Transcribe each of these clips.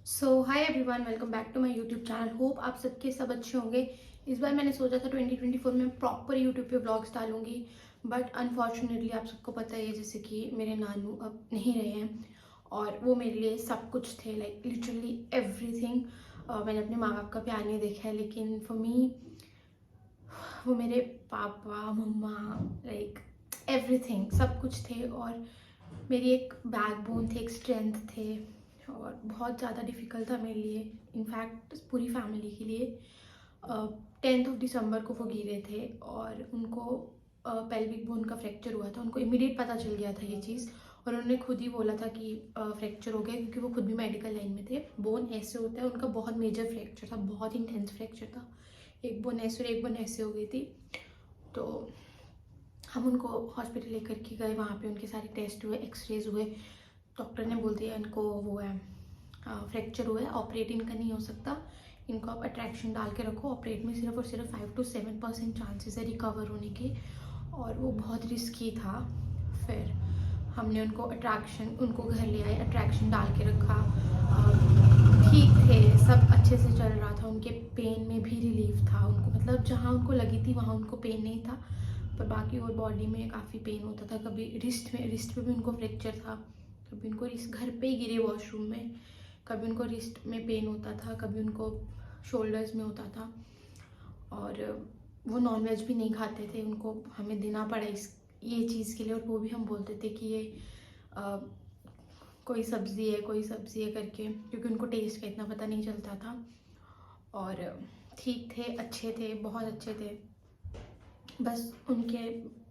So hi everyone, welcome back to my YouTube channel. Hope आप सबके सब अच्छे होंगे। इस बार मैंने सोचा था 2024 में प्रॉपर यूट्यूब पे व्लॉग्स डालूंगी, बट अनफॉर्चुनेटली आप सबको पता ही है जैसे कि मेरे नानू अब नहीं रहे हैं और वो मेरे लिए सब कुछ थे, लाइक लिटरली एवरीथिंग। मैंने अपने माँ बाप का प्यार नहीं देखा है, लेकिन फॉर मी वो मेरे पापा मम्मा, लाइक एवरीथिंग सब कुछ थे और मेरी एक बैकबोन थे, एक स्ट्रेंथ थे। और बहुत ज़्यादा डिफ़िकल्ट था मेरे लिए, इनफैक्ट पूरी फैमिली के लिए। 10th ऑफ दिसंबर को वो गिरे थे और उनको पेल्विक बोन का फ्रैक्चर हुआ था। उनको इमीडिएट पता चल गया था ये चीज़ और उन्होंने खुद ही बोला था कि फ्रैक्चर हो गया, क्योंकि वो खुद भी मेडिकल लाइन में थे। बोन ऐसे होता है, उनका बहुत मेजर फ्रैक्चर था, बहुत इंटेंस फ्रैक्चर था। एक बोन ऐसे और एक बोन ऐसे हो गई थी। तो हम उनको हॉस्पिटल लेकर के गए, वहाँ पे उनके सारे टेस्ट हुए, एक्सरेज हुए। डॉक्टर ने बोल दिया इनको वो है, फ्रैक्चर हुआ है, ऑपरेट इनका नहीं हो सकता, इनको आप अट्रैक्शन डाल के रखो। ऑपरेट में सिर्फ और सिर्फ 5 to 7% चांसेस है रिकवर होने के, और वो बहुत रिस्की था। फिर हमने उनको घर ले आए, अट्रैक्शन डाल के रखा। ठीक थे, सब अच्छे से चल रहा था। उनके पेन में भी रिलीफ था उनको, मतलब जहाँ उनको लगी थी वहाँ उनको पेन नहीं था, पर बाकी और बॉडी में काफ़ी पेन होता था। कभी रिस्ट पे भी उनको फ्रैक्चर था, कभी उनको रिस्ट घर पे ही गिरे वॉशरूम में, कभी उनको रिस्ट में पेन होता था, कभी उनको शोल्डर्स में होता था। और वो नॉनवेज भी नहीं खाते थे, उनको हमें देना पड़ा ये चीज़ के लिए। और वो भी हम बोलते थे कि ये अ, कोई सब्ज़ी है करके, क्योंकि उनको टेस्ट का इतना पता नहीं चलता था। और ठीक थे, अच्छे थे, बहुत अच्छे थे। बस उनके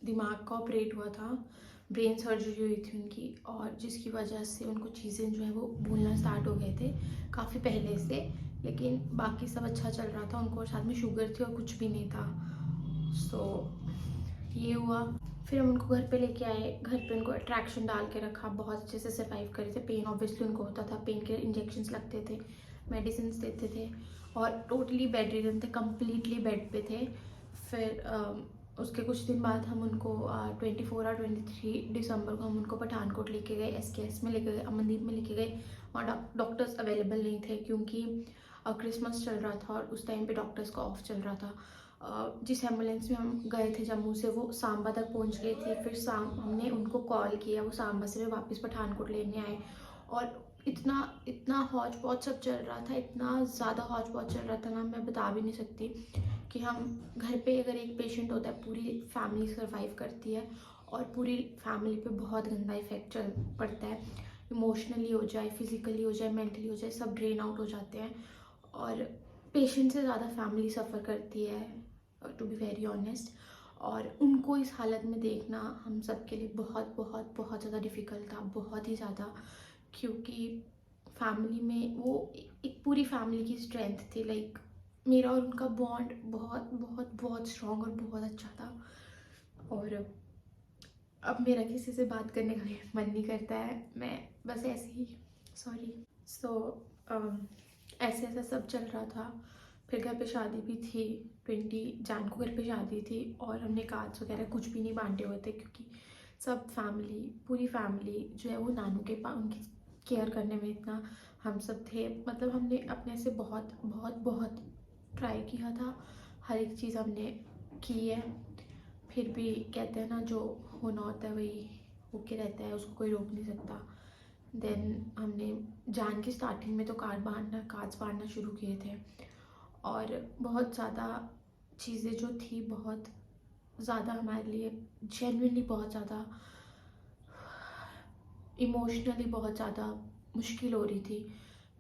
दिमाग का ऑपरेट हुआ था, ब्रेन सर्जरी हुई थी उनकी, और जिसकी वजह से उनको चीज़ें जो है वो भूलना स्टार्ट हो गए थे काफ़ी पहले से। लेकिन बाकी सब अच्छा चल रहा था उनको, और साथ में शुगर थी और कुछ भी नहीं था। सो ये हुआ। फिर हम उनको घर पे लेके आए, घर पे उनको अट्रैक्शन डाल के रखा, बहुत अच्छे से सर्वाइव करे थे। पेन ऑब्वियसली उनको होता था, पेन के इंजेक्शंस लगते थे, मेडिसिन देते थे, और टोटली बेड रिडन थे, कम्प्लीटली बेड पे थे। फिर उसके कुछ दिन बाद हम उनको 24 और 23 दिसंबर को हम उनको पठानकोट लेके गए, SKS में लेके गए, अमनदीप में लेके गए। वहाँ डॉक्टर्स अवेलेबल नहीं थे, क्योंकि क्रिसमस चल रहा था और उस टाइम पे डॉक्टर्स का ऑफ चल रहा था। जिस एम्बुलेंस में हम गए थे जम्मू से, वो सांबा तक पहुंच गई थी। फिर हमने उनको कॉल किया, वो सांबा से वापस पठानकोट लेने आए। और इतना इतना हौच पौच सब चल रहा था, इतना ज़्यादा हौच पौच चल रहा था ना, मैं बता भी नहीं सकती। कि हम घर पे अगर एक पेशेंट होता है, पूरी फैमिली सर्वाइव करती है, और पूरी फैमिली पे बहुत गंदा इफेक्ट चल पड़ता है। इमोशनली हो जाए, फिजिकली हो जाए, मेंटली हो जाए, सब ड्रेन आउट हो जाते हैं। और पेशेंट से ज़्यादा फैमिली सफ़र करती है, टू बी वेरी ऑनेस्ट। और उनको इस हालत में देखना हम सब के लिए बहुत बहुत बहुत ज़्यादा डिफ़िकल्ट था, बहुत ही ज़्यादा। क्योंकि फैमिली में वो एक पूरी फैमिली की स्ट्रेंथ थी, लाइक मेरा और उनका बॉन्ड बहुत बहुत बहुत स्ट्रॉन्ग और बहुत अच्छा था। और अब मेरा किसी से बात करने का भी मन नहीं करता है, मैं बस ऐसे ही, सॉरी। सो ऐसे ऐसा सब चल रहा था। फिर घर पे शादी भी थी, 20 जैन को घर पे शादी थी, और हमने कार्ड्स वगैरह कुछ भी नहीं बांटे हुए थे, क्योंकि सब फैमिली, पूरी फैमिली जो है वो नानू के पास उनकी केयर करने में इतना हम सब थे। मतलब हमने अपने से बहुत बहुत बहुत ट्राई किया था, हर एक चीज़ हमने की है। फिर भी कहते हैं ना, जो होना होता है वही होके रहता है, उसको कोई रोक नहीं सकता। देन हमने जान की स्टार्टिंग में तो कार्ड्स बांटना शुरू किए थे, और बहुत ज़्यादा चीज़ें जो थी, बहुत ज़्यादा हमारे लिए जेन्युइनली बहुत ज़्यादा इमोशनली बहुत ज़्यादा मुश्किल हो रही थी।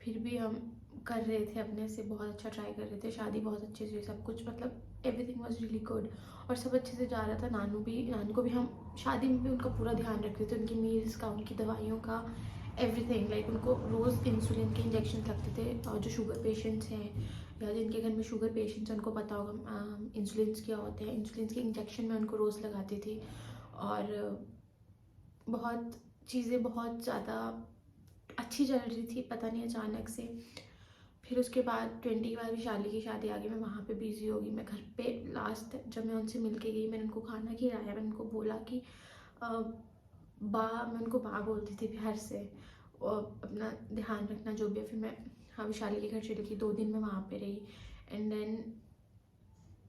फिर भी हम कर रहे थे, अपने से बहुत अच्छा ट्राई कर रहे थे। शादी बहुत अच्छे से, सब कुछ मतलब एवरीथिंग वाज रियली गुड, और सब अच्छे से जा रहा था। नानू को भी हम शादी में भी उनका पूरा ध्यान रखते थे, उनकी मील्स का, उनकी दवाइयों का, एवरीथिंग। लाइक उनको रोज़ इंसुलिन के इंजेक्शन लगते थे, और जो शुगर पेशेंट्स हैं या जिनके घर में शुगर पेशेंट्स हैं उनको पता होगा इंसुलिन क्या होते हैं। इंसुलिन के इंजेक्शन मैं उनको रोज़ लगाती थी। और बहुत चीज़ें बहुत ज़्यादा अच्छी चल रही थी, पता नहीं अचानक से। फिर उसके बाद 20 के बाद विशाली की शादी आ गई, मैं वहाँ पे बिज़ी हो गई। मैं घर पे लास्ट जब मैं उनसे मिल के गई, मैंने उनको खाना खिलाया, मैंने उनको बोला कि अ, मैं उनको बा बोलती थी प्यार से। अपना ध्यान रखना जो भी है। फिर मैं हाँ विशाली के घर चली गई, 2 दिन मैं वहाँ पे रही। एंड देन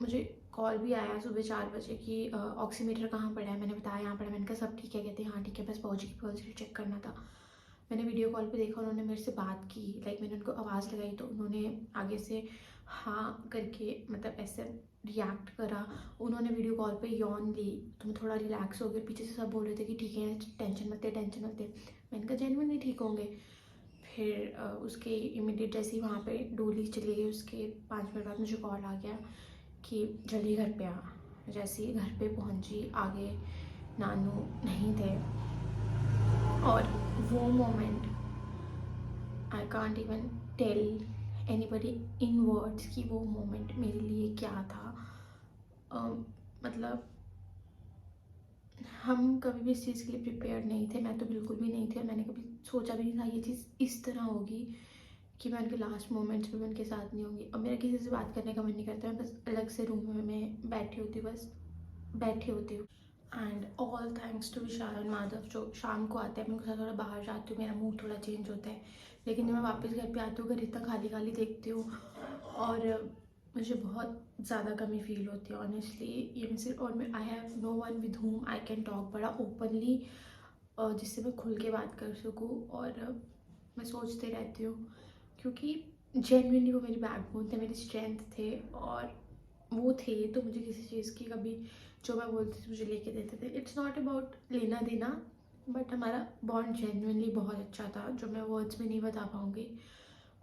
मुझे कॉल भी आया सुबह 4 बजे कि ऑक्सीमीटर कहाँ पड़ा है। मैंने बताया यहाँ पड़ा। मैंने कहा सब ठीक है? कहते हैं हाँ ठीक है, बस पहुँची की पल्स चेक करना था। मैंने वीडियो कॉल पे देखा, उन्होंने मेरे से बात की, लाइक मैंने उनको आवाज़ लगाई तो उन्होंने आगे से हाँ करके मतलब ऐसे रिएक्ट करा। उन्होंने वीडियो कॉल पे यौन ली तो मैं थोड़ा रिलैक्स हो गया। पीछे से सब बोल रहे थे कि ठीक है, टेंशन मत ले, टेंशन मत ले। मैंने कहा जेन्युइनली ठीक होंगे। फिर उसके इमीडिएट जैसे ही वहाँ पे डोली चली गई, उसके 5 मिनट बाद मुझे कॉल आ गया कि जल्दी घर पे आ। जैसे ही घर पे पहुँची, आगे नानू नहीं थे। और वो moment I can't even tell anybody in words कि वो मोमेंट मेरे लिए क्या था। मतलब हम कभी भी इस चीज़ के लिए प्रिपेयर नहीं थे। मैं तो बिल्कुल भी नहीं थी, और मैंने कभी सोचा भी नहीं था ये चीज़ इस तरह होगी कि मैं उनके लास्ट मोमेंट्स में उनके साथ नहीं होंगी। अब मेरा किसी से बात करने का मन नहीं करता, मैं बस अलग से रूम में मैं बैठी होती हूँ, बस बैठी होती हूँ। And all thanks to Vishal and Madhav जो शाम को आते हैं। मैं उनके साथ थोड़ा बाहर जाती हूँ, मेरा मूड थोड़ा चेंज होता है। लेकिन जब मैं वापस घर पे आती हूँ, घर इतना खाली खाली देखती हूँ और मुझे बहुत ज़्यादा कमी फील होती है ऑनेस्टली। ये मैं सिर्फ, और मैं I have no one with whom I can talk बड़ा ओपनली, जिससे मैं खुल के बात कर सकूँ। और मैं सोचते रहती हूँ क्योंकि जेन्युइनली वो मेरी बैकबोन थे, मेरी स्ट्रेंथ थे, और वो थे तो मुझे किसी चीज़ की कभी जो मैं बोलती थी मुझे लेके देते थे। इट्स नॉट अबाउट लेना देना, बट हमारा बॉन्ड जेन्युइनली बहुत अच्छा था जो मैं वर्ड्स में नहीं बता पाऊँगी।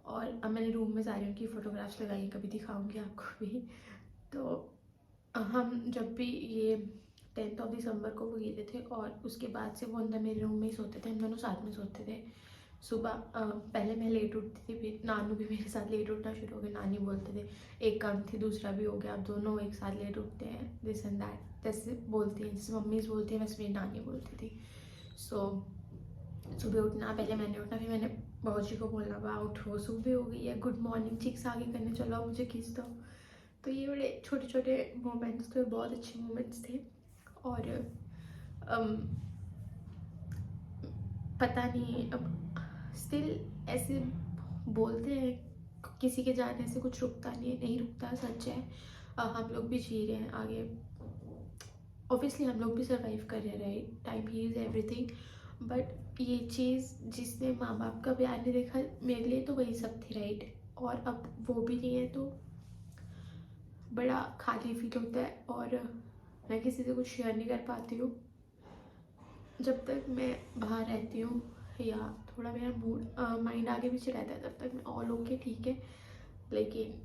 और अब मैंने रूम में सारी उनकी फ़ोटोग्राफ्स लगाई हैं, कभी दिखाऊंगी आपको भी। तो हम जब भी ये 10th ऑफ दिसंबर को वो गए थे, और उसके बाद से वो अंदर मेरे रूम में ही सोते थे, हम दोनों साथ में सोते थे। सुबह पहले मैं लेट उठती थी, फिर नानू भी मेरे साथ लेट उठना शुरू हो गए। नानी बोलते थे एक काम थी दूसरा भी हो गया, अब दोनों एक साथ लेट उठते हैं, दिस एंड दैट जैसे बोलती हैं, जैसे मम्मीज़ बोलती हैं वैसे मेरी नानी बोलती थी। सो सुबह उठना, पहले मैंने उठना, फिर मैंने बाबूजी को बोलना बा उठो सुबह हो गई है, गुड मॉर्निंग, चिक्स आगे करने चलो आओ, मुझे किस दो। तो ये बड़े छोटे छोटे मोमेंट्स थे, बहुत अच्छे मोमेंट्स थे। और अम, पता नहीं, अब स्टिल ऐसे बोलते हैं किसी के जाने से कुछ रुकता नहीं है, नहीं रुकता, सच है। हम लोग भी जी रहे हैं आगे, ऑब्वियसली हम लोग भी सर्वाइव कर रहे हैं, right, time heals everything. But ये चीज़ जिसने माँ बाप का प्यार नहीं देखा, मेरे लिए तो वही सब थी, राइट। और अब वो भी नहीं है तो बड़ा खाली फील होता है, और मैं किसी से कुछ शेयर नहीं कर पाती हूँ। जब तक मैं बाहर रहती हूँ या थोड़ा मेरा मूड माइंड आगे पीछे रहता है, तब तक मैं ऑल ओके ठीक है। लेकिन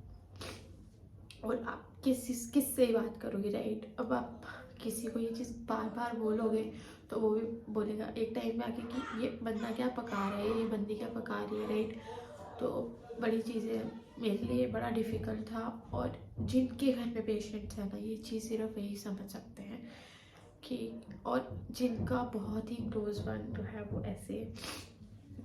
और आप किस से ही बात करोगे, राइट। अब आप किसी को ये चीज़ बार बार बोलोगे तो वो भी बोलेगा एक टाइम में आके कि ये बंदा क्या पका रहा है, ये बंदी क्या पका रही है, राइट। तो बड़ी चीज़ें मेरे लिए बड़ा डिफ़िकल्ट था। और जिनके घर पे पेशेंट्स हैं ना, ये चीज़ सिर्फ वही समझ सकते हैं कि, और जिनका बहुत ही क्लोज वन जो है वो ऐसे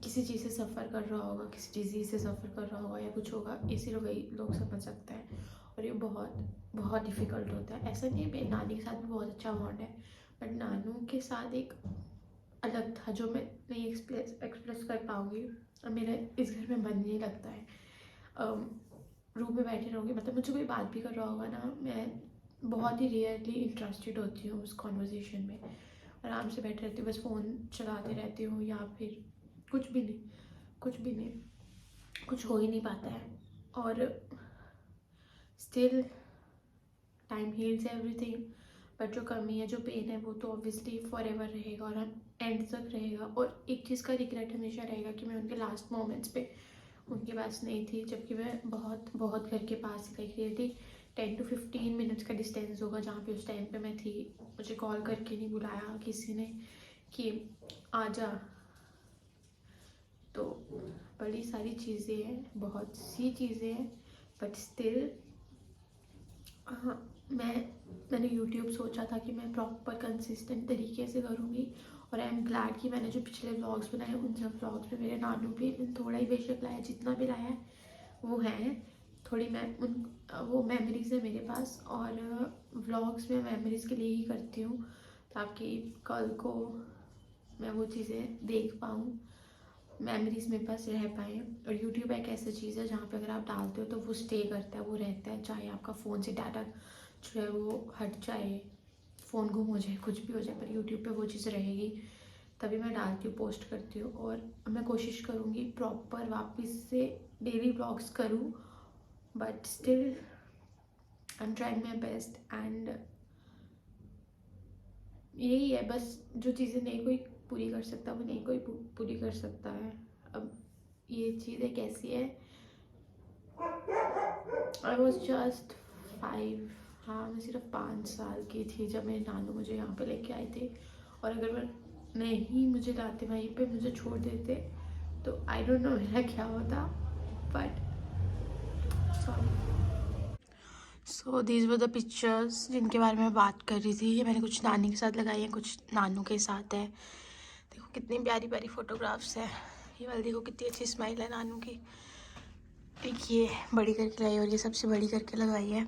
किसी चीज़ से सफ़र कर रहा होगा, किसी डिजीज़ से सफ़र कर रहा होगा या कुछ होगा, ये सिर्फ वही लोग समझ सकते हैं। और ये बहुत बहुत डिफ़िकल्ट होता है। ऐसा नहीं है, मेरी नानी के साथ भी बहुत अच्छा बॉन्ड है, बट नानू के साथ एक अलग था जो मैं नहीं एक्सप्रेस कर पाऊँगी। और मेरा इस घर में मन नहीं लगता है। रूम में बैठे रहोगे, मतलब मुझे कोई बात भी कर रहा होगा ना, मैं बहुत ही रेयरली इंटरेस्टेड होती हूँ उस कॉन्वर्जेसन में। आराम से बैठे रहती हूँ, बस फ़ोन चलाते रहती हूँ, या फिर कुछ भी नहीं, कुछ भी नहीं, कुछ हो ही नहीं पाता है। और still time heals everything, but जो कमी है, जो पेन है, वो तो ऑब्वियसली फॉर एवर रहेगा और एंड तक रहेगा। और एक चीज़ का रिग्रेट हमेशा रहेगा कि मैं उनके लास्ट मोमेंट्स पे उनके पास नहीं थी, जबकि मैं बहुत बहुत घर के पास ही रही थी। 10 to 15 मिनट्स का डिस्टेंस होगा जहाँ पे उस टाइम पे मैं थी। मुझे कॉल करके नहीं बुलाया किसी ने कि आ जा। तो बड़ी सारी चीज़ें हैं, बहुत सी चीज़ें हैं, बट स्टिल हाँ, मैंने यूट्यूब सोचा था कि मैं प्रॉपर कंसिस्टेंट तरीके से करूँगी। और आई एम ग्लैड कि मैंने जो पिछले व्लॉग्स बनाए उन सब व्लॉग्स में मेरे नानू भी थोड़ा ही बेशक लाया, जितना भी लाया है वो है थोड़ी मैं उन वो मेमोरीज़ है मेरे पास। और व्लॉग्स में मेमोरीज़ के लिए ही करती हूँ, ताकि कल को मैं वो चीज़ें देख पाऊँ। मेमोरीज मेरे पास रह पाए। और यूट्यूब एक ऐसी चीज़ है जहाँ पे अगर आप डालते हो तो वो स्टे करता है, वो रहता है, चाहे आपका फ़ोन से डाटा जो है वो हट जाए, फ़ोन गुम हो जाए, कुछ भी हो जाए, पर यूट्यूब पे वो चीज़ रहेगी। तभी मैं डालती हूँ, पोस्ट करती हूँ, और मैं कोशिश करूँगी प्रॉपर वापस से डेली व्लॉग्स करूँ, but still I am trying my best. And यही है बस, जो चीज़ें नहीं कोई पूरी कर सकता वो नहीं कोई पूरी कर सकता है। अब ये चीज़ एक ऐसी है, आई वॉज जस्ट 5, हाँ मैं सिर्फ 5 साल की थी जब मेरे नानू मुझे यहाँ पे लेके आए थे। और अगर मैं नहीं मुझे लाते वहीं पे, मुझे छोड़ देते, तो आई डोंट नो मेरा क्या होता, but sorry. So these were the pictures जिनके बारे में मैं बात कर रही थी। ये मैंने कुछ नानी के साथ लगाई है, कुछ नानू के साथ है। देखो कितनी प्यारी प्यारी फोटोग्राफ्स है। ये वाली देखो कितनी अच्छी स्माइल है नानू की। एक ये बड़ी करके लाई और ये सबसे बड़ी करके लगाई है।